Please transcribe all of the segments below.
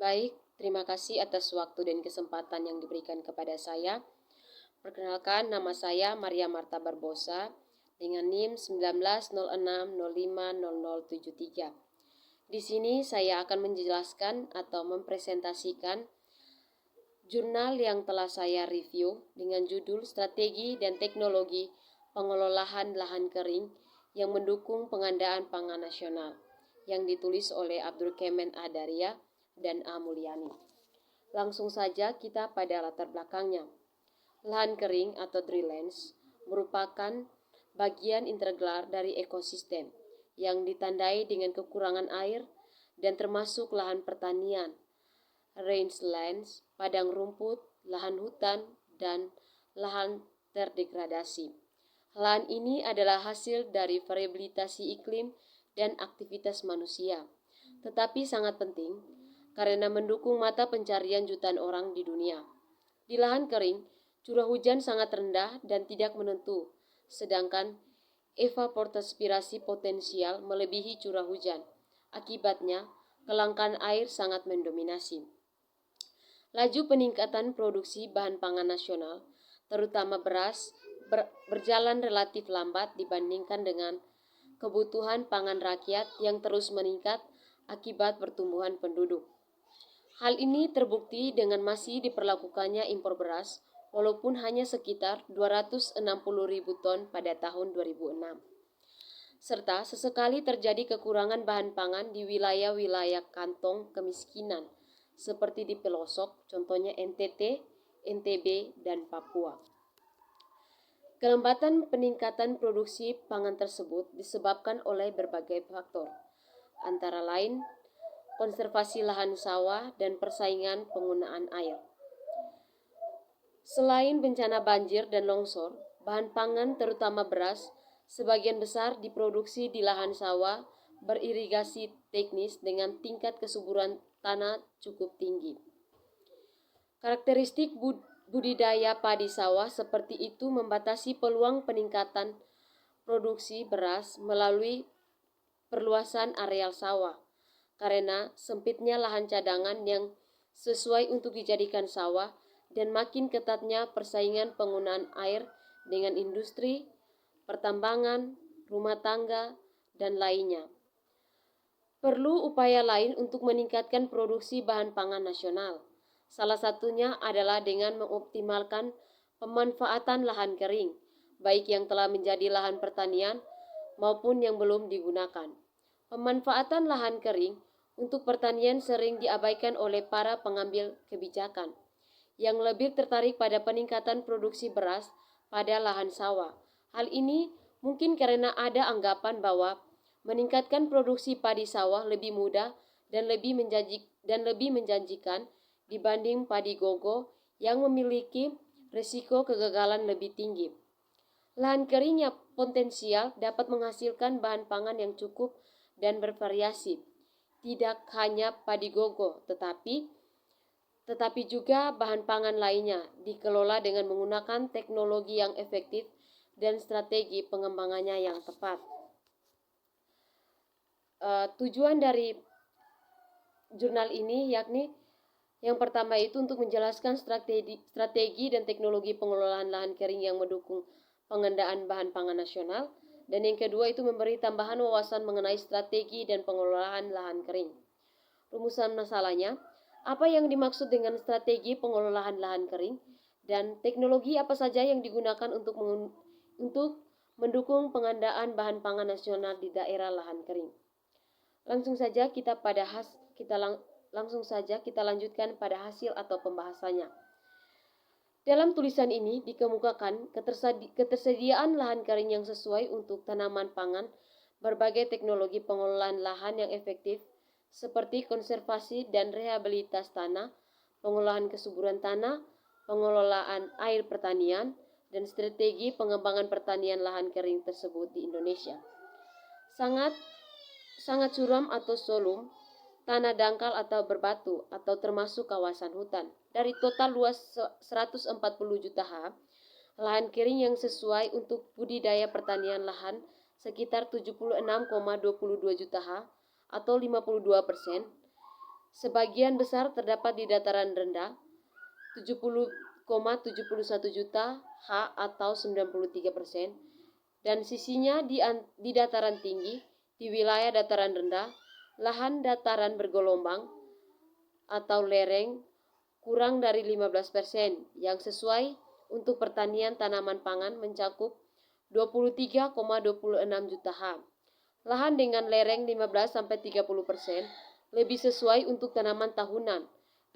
Baik, terima kasih atas waktu dan kesempatan yang diberikan kepada saya. Perkenalkan, nama saya Maria Marta Barbosa dengan NIM 1906050073. Di sini saya akan menjelaskan atau mempresentasikan jurnal yang telah saya review dengan judul Strategi dan Teknologi Pengelolaan Lahan Kering yang mendukung Pengandaan Pangan Nasional yang ditulis oleh Abdul Kemen Adaria dan A. Mulyani. Langsung saja kita pada latar belakangnya. Lahan kering atau drylands merupakan bagian integral dari ekosistem yang ditandai dengan kekurangan air dan termasuk lahan pertanian, rangelands, padang rumput, lahan hutan, dan lahan terdegradasi. Lahan ini adalah hasil dari variabilitasi iklim dan aktivitas manusia, tetapi sangat penting karena mendukung mata pencarian jutaan orang di dunia. Di lahan kering, curah hujan sangat rendah dan tidak menentu, sedangkan evapotranspirasi potensial melebihi curah hujan. Akibatnya, kelangkaan air sangat mendominasi. Laju peningkatan produksi bahan pangan nasional, terutama beras, berjalan relatif lambat dibandingkan dengan kebutuhan pangan rakyat yang terus meningkat akibat pertumbuhan penduduk. Hal ini terbukti dengan masih diperlakukannya impor beras, walaupun hanya sekitar 260.000 ton pada tahun 2006. Serta sesekali terjadi kekurangan bahan pangan di wilayah-wilayah kantong kemiskinan, seperti di pelosok, contohnya NTT, NTB, dan Papua. Kelembatan peningkatan produksi pangan tersebut disebabkan oleh berbagai faktor, antara lain konservasi lahan sawah dan persaingan penggunaan air. Selain bencana banjir dan longsor, bahan pangan terutama beras sebagian besar diproduksi di lahan sawah beririgasi teknis dengan tingkat kesuburan tanah cukup tinggi. Karakteristik budidaya padi sawah seperti itu membatasi peluang peningkatan produksi beras melalui perluasan areal sawah, karena sempitnya lahan cadangan yang sesuai untuk dijadikan sawah dan makin ketatnya persaingan penggunaan air dengan industri, pertambangan, rumah tangga, dan lainnya. Perlu upaya lain untuk meningkatkan produksi bahan pangan nasional. Salah satunya adalah dengan mengoptimalkan pemanfaatan lahan kering, baik yang telah menjadi lahan pertanian maupun yang belum digunakan. Pemanfaatan lahan kering untuk pertanian sering diabaikan oleh para pengambil kebijakan, yang lebih tertarik pada peningkatan produksi beras pada lahan sawah. Hal ini mungkin karena ada anggapan bahwa meningkatkan produksi padi sawah lebih mudah dan lebih menjanjikan dibanding padi gogo yang memiliki risiko kegagalan lebih tinggi. Lahan kering yang potensial dapat menghasilkan bahan pangan yang cukup dan bervariasi. Tidak hanya padi gogo, tetapi juga bahan pangan lainnya dikelola dengan menggunakan teknologi yang efektif dan strategi pengembangannya yang tepat. Tujuan dari jurnal ini yakni yang pertama itu untuk menjelaskan strategi dan teknologi pengelolaan lahan kering yang mendukung pengendalian bahan pangan nasional, dan yang kedua itu memberi tambahan wawasan mengenai strategi dan pengelolaan lahan kering. Rumusan masalahnya, apa yang dimaksud dengan strategi pengelolaan lahan kering dan teknologi apa saja yang digunakan untuk mendukung pengadaan bahan pangan nasional di daerah lahan kering. Langsung saja kita lanjutkan pada hasil atau pembahasannya. Dalam tulisan ini dikemukakan ketersediaan lahan kering yang sesuai untuk tanaman pangan, berbagai teknologi pengelolaan lahan yang efektif seperti konservasi dan rehabilitas tanah, pengolahan kesuburan tanah, pengelolaan air pertanian, dan strategi pengembangan pertanian lahan kering tersebut di Indonesia. Sangat curam atau solum, tanah dangkal atau berbatu, atau termasuk kawasan hutan. Dari total luas 140 juta ha, lahan kering yang sesuai untuk budidaya pertanian lahan sekitar 76,22 juta ha atau 52%. Sebagian besar terdapat di dataran rendah, 70,71 juta ha atau 93%, dan sisinya di dataran tinggi, di wilayah dataran rendah, lahan dataran bergelombang atau lereng kurang dari 15%, yang sesuai untuk pertanian tanaman pangan mencakup 23,26 juta ha. Lahan dengan lereng 15-30% lebih sesuai untuk tanaman tahunan,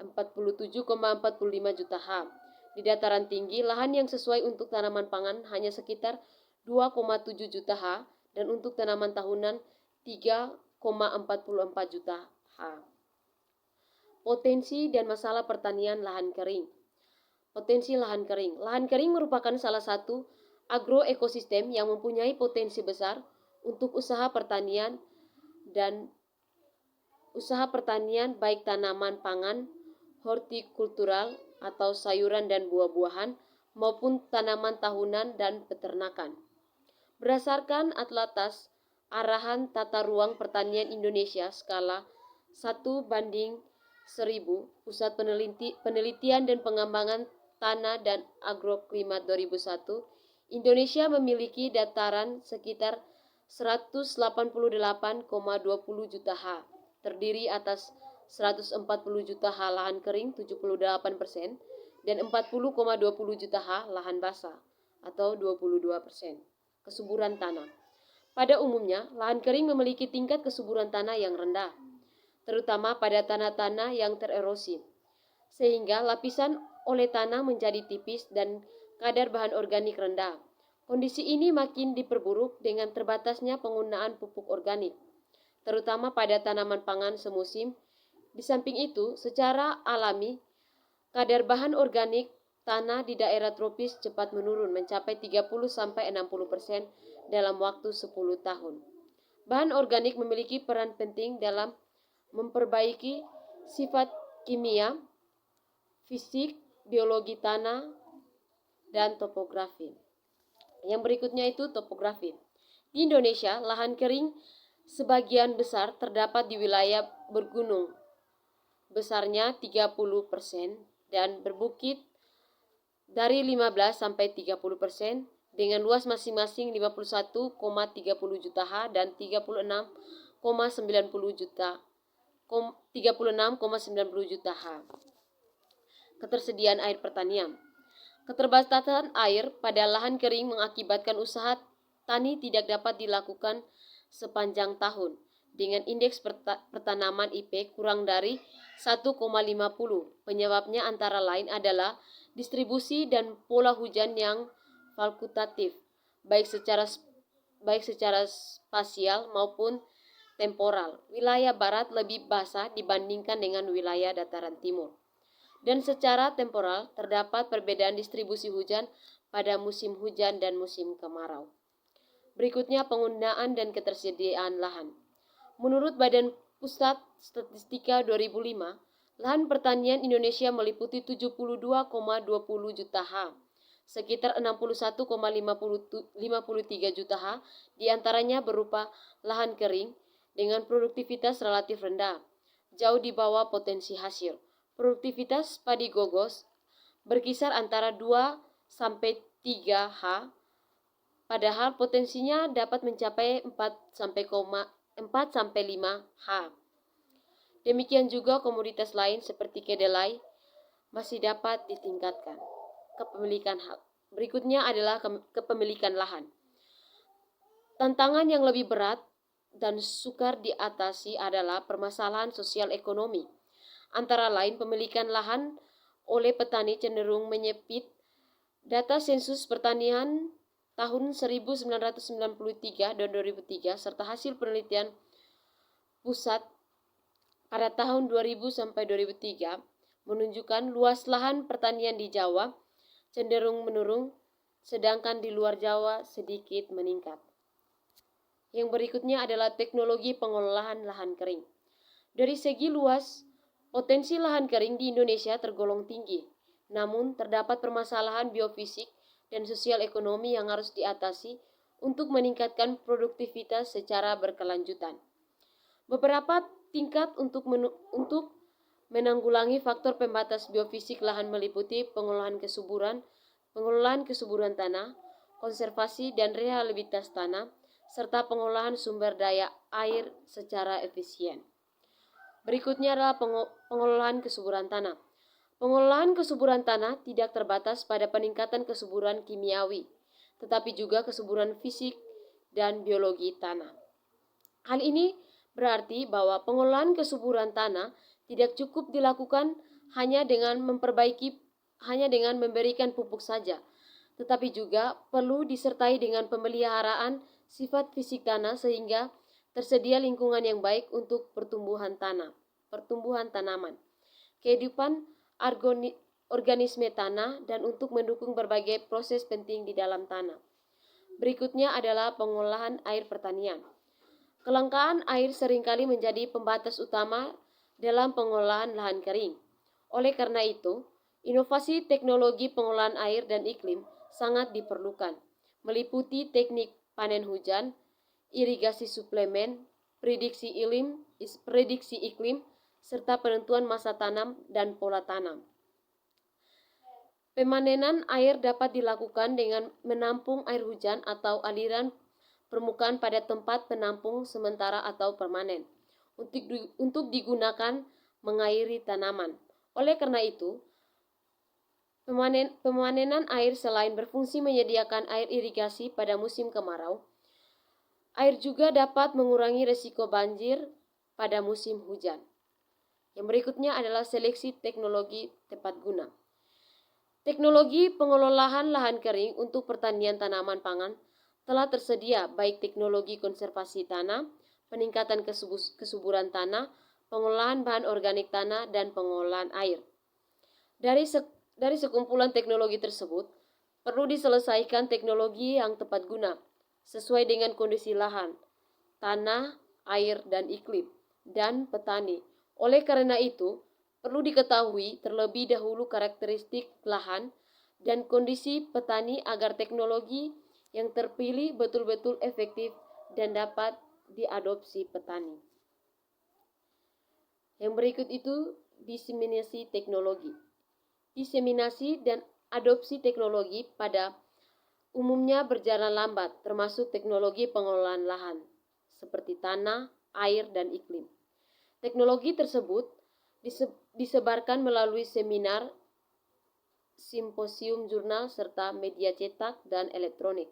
47,45 juta ha. Di dataran tinggi, lahan yang sesuai untuk tanaman pangan hanya sekitar 2,7 juta ha dan untuk tanaman tahunan 3,44 juta ha. Potensi dan masalah pertanian lahan kering. Potensi lahan kering. Lahan kering merupakan salah satu agroekosistem yang mempunyai potensi besar untuk usaha pertanian baik tanaman pangan, hortikultural atau sayuran dan buah-buahan maupun tanaman tahunan dan peternakan. Berdasarkan Atlas Arahan Tata Ruang Pertanian Indonesia skala 1:1000, Pusat Penelitian dan Pengembangan Tanah dan Agroklimat 2001, Indonesia memiliki dataran sekitar 188,20 juta ha, terdiri atas 140 juta ha lahan kering 78% dan 40,20 juta ha lahan basah atau 22%. Kesuburan tanah. Pada umumnya, lahan kering memiliki tingkat kesuburan tanah yang rendah, terutama pada tanah-tanah yang tererosi, sehingga lapisan oleh tanah menjadi tipis dan kadar bahan organik rendah. Kondisi ini makin diperburuk dengan terbatasnya penggunaan pupuk organik, terutama pada tanaman pangan semusim. Di samping itu, secara alami, kadar bahan organik tanah di daerah tropis cepat menurun mencapai 30-60% dalam waktu 10 tahun. Bahan organik memiliki peran penting dalam memperbaiki sifat kimia, fisik, biologi tanah, dan topografi. Yang berikutnya itu topografi. Di Indonesia, lahan kering sebagian besar terdapat di wilayah bergunung, besarnya 30% dan berbukit dari 15-30%, dengan luas masing-masing 51,30 juta ha dan 36,90 juta ha. Ketersediaan air pertanian. Keterbatasan air pada lahan kering mengakibatkan usaha tani tidak dapat dilakukan sepanjang tahun, dengan indeks pertanaman IP kurang dari 1,50. Penyebabnya antara lain adalah distribusi dan pola hujan yang fakultatif, baik secara spasial maupun temporal. Wilayah barat lebih basah dibandingkan dengan wilayah dataran timur. Dan secara temporal, terdapat perbedaan distribusi hujan pada musim hujan dan musim kemarau. Berikutnya penggunaan dan ketersediaan lahan. Menurut Badan Pusat Statistika 2005, lahan pertanian Indonesia meliputi 72,20 juta ha, sekitar 61,53 juta ha, diantaranya berupa lahan kering dengan produktivitas relatif rendah, jauh di bawah potensi hasil. Produktivitas padi gogos berkisar antara 2-3 ha, padahal potensinya dapat mencapai 4-5 ha. Demikian juga komoditas lain seperti kedelai masih dapat ditingkatkan. Kepemilikan hak. Berikutnya adalah kepemilikan lahan. Tantangan yang lebih berat dan sukar diatasi adalah permasalahan sosial ekonomi. Antara lain, pemilikan lahan oleh petani cenderung menyempit. Data sensus pertanian tahun 1993 dan 2003 serta hasil penelitian pusat pada tahun 2000-2003 menunjukkan luas lahan pertanian di Jawa cenderung menurun, sedangkan di luar Jawa sedikit meningkat. Yang berikutnya adalah teknologi pengelolaan lahan kering. Dari segi luas, potensi lahan kering di Indonesia tergolong tinggi, namun terdapat permasalahan biofisik dan sosial ekonomi yang harus diatasi untuk meningkatkan produktivitas secara berkelanjutan. Beberapa tingkat untuk menanggulangi faktor pembatas biofisik lahan meliputi pengelolaan kesuburan tanah, konservasi dan rehabilitas tanah, serta pengolahan sumber daya air secara efisien. Berikutnya adalah pengelolaan kesuburan tanah. Pengelolaan kesuburan tanah tidak terbatas pada peningkatan kesuburan kimiawi, tetapi juga kesuburan fisik dan biologi tanah. Hal ini berarti bahwa pengelolaan kesuburan tanah tidak cukup dilakukan hanya dengan memberikan pupuk saja, tetapi juga perlu disertai dengan pemeliharaan sifat fisik tanah sehingga tersedia lingkungan yang baik untuk pertumbuhan tanaman, kehidupan organisme tanah, dan untuk mendukung berbagai proses penting di dalam tanah. Berikutnya adalah pengolahan air pertanian. Kelangkaan air seringkali menjadi pembatas utama dalam pengolahan lahan kering. Oleh karena itu, inovasi teknologi pengolahan air dan iklim sangat diperlukan, meliputi teknik panen hujan, irigasi suplemen, prediksi iklim, serta penentuan masa tanam dan pola tanam. Pemanenan air dapat dilakukan dengan menampung air hujan atau aliran permukaan pada tempat penampung sementara atau permanen untuk digunakan mengairi tanaman. Oleh karena itu, pemanenan air selain berfungsi menyediakan air irigasi pada musim kemarau, air juga dapat mengurangi risiko banjir pada musim hujan. Yang berikutnya adalah seleksi teknologi tepat guna. Teknologi pengelolaan lahan kering untuk pertanian tanaman pangan telah tersedia, baik teknologi konservasi tanah, peningkatan kesuburan tanah, pengolahan bahan organik tanah, dan pengolahan air. Dari sekumpulan teknologi tersebut, perlu diselesaikan teknologi yang tepat guna, sesuai dengan kondisi lahan, tanah, air, dan iklim, dan petani. Oleh karena itu, perlu diketahui terlebih dahulu karakteristik lahan dan kondisi petani agar teknologi yang terpilih betul-betul efektif dan dapat diadopsi petani. Yang berikut itu diseminasi teknologi. Diseminasi dan adopsi teknologi pada umumnya berjalan lambat, termasuk teknologi pengelolaan lahan, seperti tanah, air, dan iklim. Teknologi tersebut disebarkan melalui seminar, simposium, jurnal, serta media cetak dan elektronik.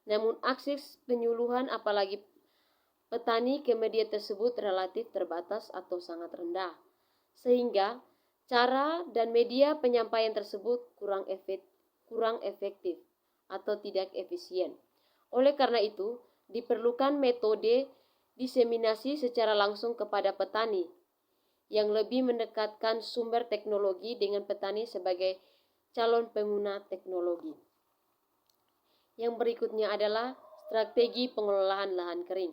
Namun akses penyuluhan apalagi petani ke media tersebut relatif terbatas atau sangat rendah, sehingga cara dan media penyampaian tersebut kurang efektif atau tidak efisien. Oleh karena itu, diperlukan metode diseminasi secara langsung kepada petani yang lebih mendekatkan sumber teknologi dengan petani sebagai calon pengguna teknologi. Yang berikutnya adalah strategi pengelolaan lahan kering.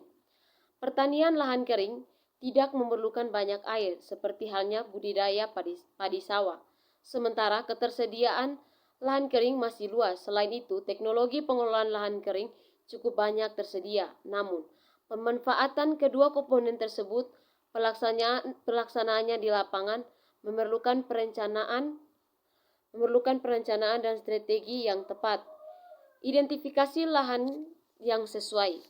Pertanian lahan kering tidak memerlukan banyak air seperti halnya budidaya padi sawah. Sementara ketersediaan lahan kering masih luas. Selain itu, teknologi pengelolaan lahan kering cukup banyak tersedia. Namun, pemanfaatan kedua komponen tersebut, pelaksanaannya di lapangan memerlukan perencanaan dan strategi yang tepat. Identifikasi lahan yang sesuai.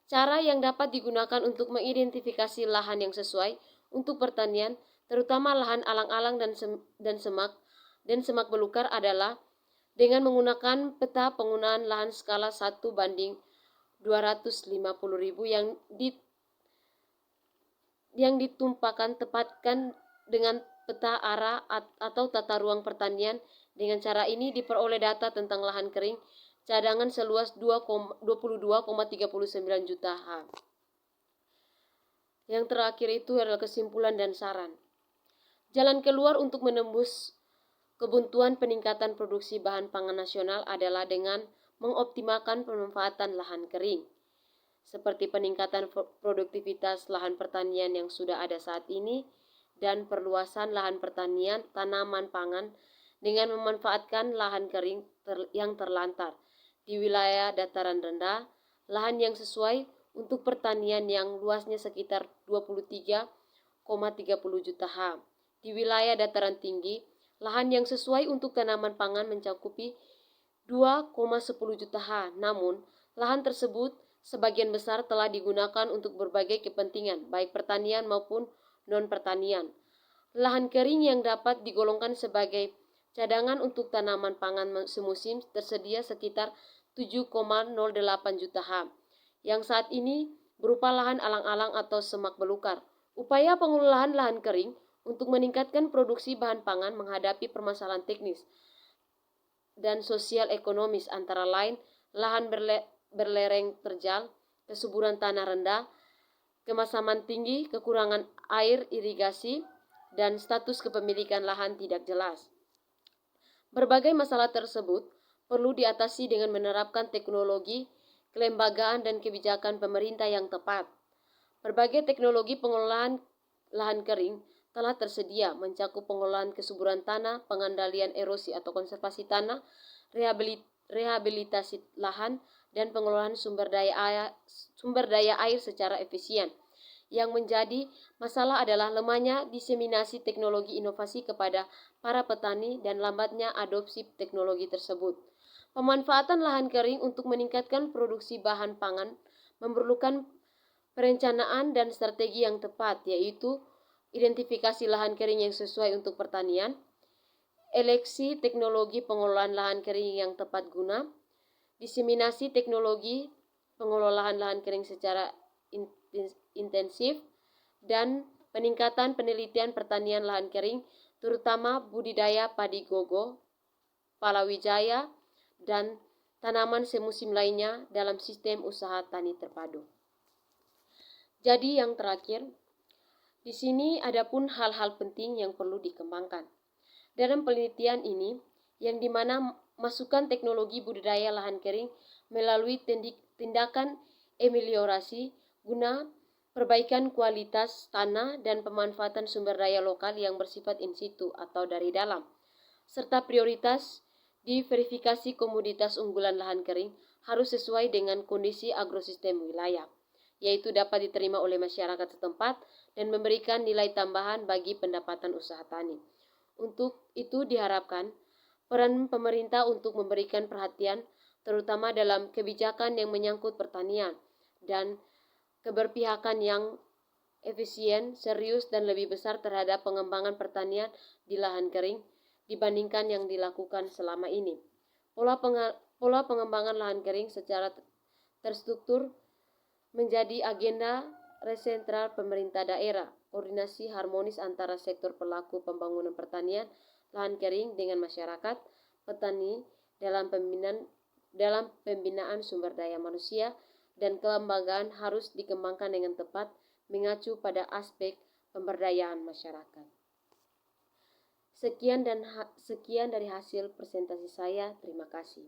Cara yang dapat digunakan untuk mengidentifikasi lahan yang sesuai untuk pertanian, terutama lahan alang-alang dan semak belukar adalah dengan menggunakan peta penggunaan lahan skala 1:250.000 yang tepatkan dengan peta arah atau tata ruang pertanian. Dengan cara ini diperoleh data tentang lahan kering cadangan seluas 22,39 juta ha. Yang terakhir itu adalah kesimpulan dan saran. Jalan keluar untuk menembus kebuntuan peningkatan produksi bahan pangan nasional adalah dengan mengoptimalkan pemanfaatan lahan kering, seperti peningkatan produktivitas lahan pertanian yang sudah ada saat ini dan perluasan lahan pertanian tanaman pangan dengan memanfaatkan lahan kering yang terlantar di wilayah dataran rendah, lahan yang sesuai untuk pertanian yang luasnya sekitar 23,30 juta ha di wilayah dataran tinggi, lahan yang sesuai untuk tanaman pangan mencakupi 2,10 juta ha. Namun, lahan tersebut sebagian besar telah digunakan untuk berbagai kepentingan, baik pertanian maupun non-pertanian. Lahan kering yang dapat digolongkan sebagai cadangan untuk tanaman pangan semusim tersedia sekitar 7,08 juta ha, yang saat ini berupa lahan alang-alang atau semak belukar. Upaya pengelolaan lahan kering untuk meningkatkan produksi bahan pangan menghadapi permasalahan teknis dan sosial ekonomis antara lain lahan berlereng terjal, kesuburan tanah rendah, kemasaman tinggi, kekurangan air irigasi, dan status kepemilikan lahan tidak jelas. Berbagai masalah tersebut perlu diatasi dengan menerapkan teknologi, kelembagaan, dan kebijakan pemerintah yang tepat. Berbagai teknologi pengelolaan lahan kering telah tersedia, mencakup pengelolaan kesuburan tanah, pengendalian erosi atau konservasi tanah, rehabilitasi lahan, dan pengelolaan sumber daya air secara efisien. Yang menjadi masalah adalah lemahnya diseminasi teknologi inovasi kepada para petani dan lambatnya adopsi teknologi tersebut. Pemanfaatan lahan kering untuk meningkatkan produksi bahan pangan memerlukan perencanaan dan strategi yang tepat, yaitu identifikasi lahan kering yang sesuai untuk pertanian, eleksi teknologi pengelolaan lahan kering yang tepat guna, diseminasi teknologi pengelolaan lahan kering secara intensif, dan peningkatan penelitian pertanian lahan kering, terutama budidaya padi gogo, palawijaya, dan tanaman semusim lainnya dalam sistem usaha tani terpadu. Jadi yang terakhir, di sini ada pun hal-hal penting yang perlu dikembangkan. Dalam penelitian ini, yang dimana masukan teknologi budidaya lahan kering melalui tindakan ameliorasi guna perbaikan kualitas tanah dan pemanfaatan sumber daya lokal yang bersifat in situ atau dari dalam, serta prioritas di verifikasi komoditas unggulan lahan kering harus sesuai dengan kondisi agrosistem wilayah, yaitu dapat diterima oleh masyarakat setempat dan memberikan nilai tambahan bagi pendapatan usaha tani. Untuk itu diharapkan peran pemerintah untuk memberikan perhatian terutama dalam kebijakan yang menyangkut pertanian dan keberpihakan yang efisien, serius, dan lebih besar terhadap pengembangan pertanian di lahan kering dibandingkan yang dilakukan selama ini. Pola pengembangan lahan kering secara terstruktur menjadi agenda sentral pemerintah daerah. Koordinasi harmonis antara sektor pelaku pembangunan pertanian lahan kering dengan masyarakat, petani dalam pembinaan sumber daya manusia dan kelembagaan harus dikembangkan dengan tepat, mengacu pada aspek pemberdayaan masyarakat. Sekian dari hasil presentasi saya. Terima kasih.